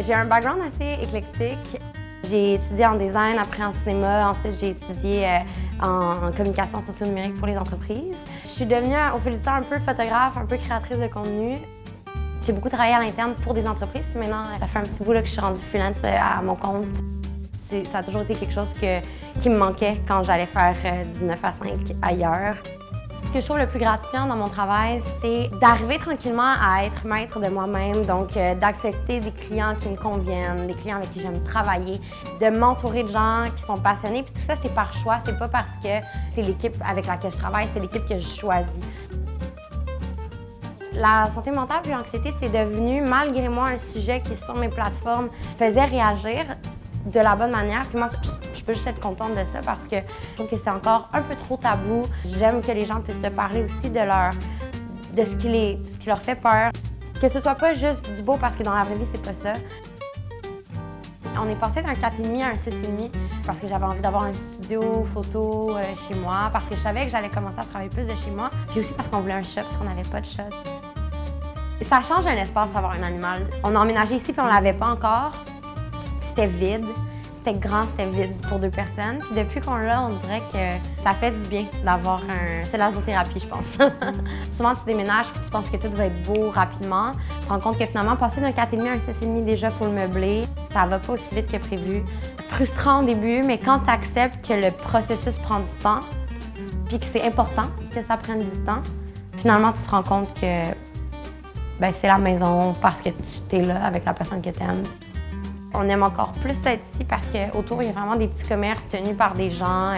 J'ai un background assez éclectique. J'ai étudié en design, après en cinéma, ensuite j'ai étudié en communication socio-numérique pour les entreprises. Je suis devenue au fil du temps un peu photographe, un peu créatrice de contenu. J'ai beaucoup travaillé à l'interne pour des entreprises, puis maintenant, ça fait un petit bout là, que je suis rendue freelance à mon compte. Ça a toujours été quelque chose qui me manquait quand j'allais faire du 9 à 5 ailleurs. Ce que je trouve le plus gratifiant dans mon travail, c'est d'arriver tranquillement à être maître de moi-même, donc d'accepter des clients qui me conviennent, des clients avec qui j'aime travailler, de m'entourer de gens qui sont passionnés. Puis tout ça, c'est par choix, c'est pas parce que c'est l'équipe avec laquelle je travaille, c'est l'équipe que je choisis. La santé mentale et l'anxiété, c'est devenu, malgré moi, un sujet qui, sur mes plateformes, faisait réagir de la bonne manière. Puis moi, je peux juste être contente de ça parce que je trouve que c'est encore un peu trop tabou. J'aime que les gens puissent se parler aussi de ce qui leur fait peur. Que ce soit pas juste du beau parce que dans la vraie vie, c'est pas ça. On est passé d'un 4,5 à un 6,5 parce que j'avais envie d'avoir un studio photo chez moi, parce que je savais que j'allais commencer à travailler plus de chez moi, puis aussi parce qu'on voulait un chat, parce qu'on n'avait pas de chat. Ça change un espace d'avoir un animal. On a emménagé ici puis on l'avait pas encore. C'était vide, c'était grand, c'était vide pour 2 personnes. Puis depuis qu'on l'a, on dirait que ça fait du bien d'avoir un... C'est la zoothérapie, je pense. Souvent, tu déménages puis tu penses que tout va être beau rapidement. Tu te rends compte que finalement, passer d'un 4,5 à un 6,5, déjà, il faut le meubler. Ça va pas aussi vite que prévu. Frustrant au début, mais quand tu acceptes que le processus prend du temps, puis que c'est important que ça prenne du temps, finalement, tu te rends compte que c'est la maison parce que tu es là avec la personne que tu aimes. On aime encore plus être ici parce qu'autour, il y a vraiment des petits commerces tenus par des gens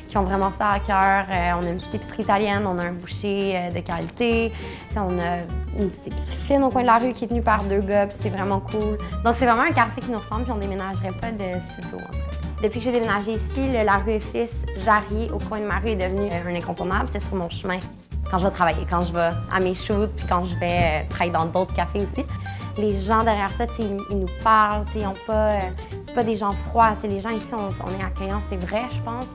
qui ont vraiment ça à cœur. On a une petite épicerie italienne, on a un boucher de qualité. On a une petite épicerie fine au coin de la rue qui est tenue par 2 gars, puis c'est vraiment cool. Donc c'est vraiment un quartier qui nous ressemble, puis on déménagerait pas de sitôt, en tout cas. Depuis que j'ai déménagé ici, la rue Fils Jarry, au coin de ma rue, est devenue un incontournable. C'est sur mon chemin. Quand je vais travailler, quand je vais à mes shoots, puis quand je vais travailler dans d'autres cafés aussi. Les gens derrière ça, ils nous parlent, ils ont pas, c'est pas des gens froids. Les gens ici, on est accueillants, c'est vrai, je pense.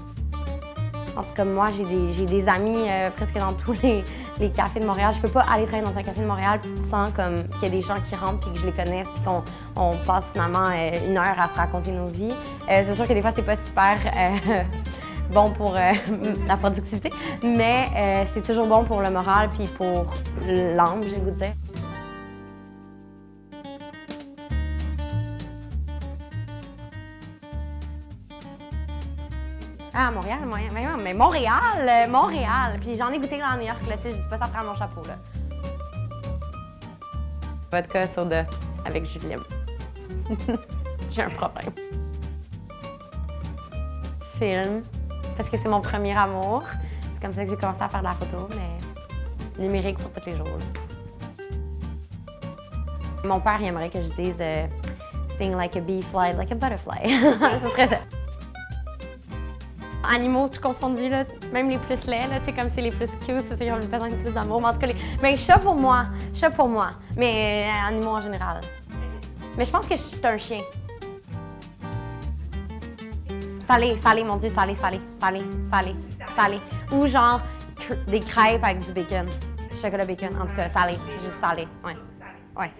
En tout cas, moi, j'ai des amis presque dans tous les cafés de Montréal. Je peux pas aller travailler dans un café de Montréal sans qu'il y ait des gens qui rentrent puis que je les connaisse puis qu'on passe finalement 1 heure à se raconter nos vies. C'est sûr que des fois, c'est pas super bon pour la productivité, mais c'est toujours bon pour le moral puis pour l'âme, j'ai le goût de dire. Ah, Montréal, mais Montréal! Puis j'en ai goûté là à New York, là, tu sais, je dis pas ça à travers mon chapeau, là. Vodka soda avec jus de lime. J'ai un problème. Film, parce que c'est mon premier amour. C'est comme ça que j'ai commencé à faire de la photo, mais numérique pour tous les jours. Mon père, il aimerait que je dise sting like a bee, fly like a butterfly. Ce serait ça. Animaux, tout confondu, là, même les plus laids, là, comme c'est les plus cute, c'est ceux qui ont besoin de plus d'amour. Mais en tout cas, mais chat pour moi, mais animaux en général. Mais je pense que je suis un chien. Salé, mon Dieu, salé. Ou genre des crêpes avec du bacon. Chocolat bacon, en tout cas, salé, juste salé, ouais.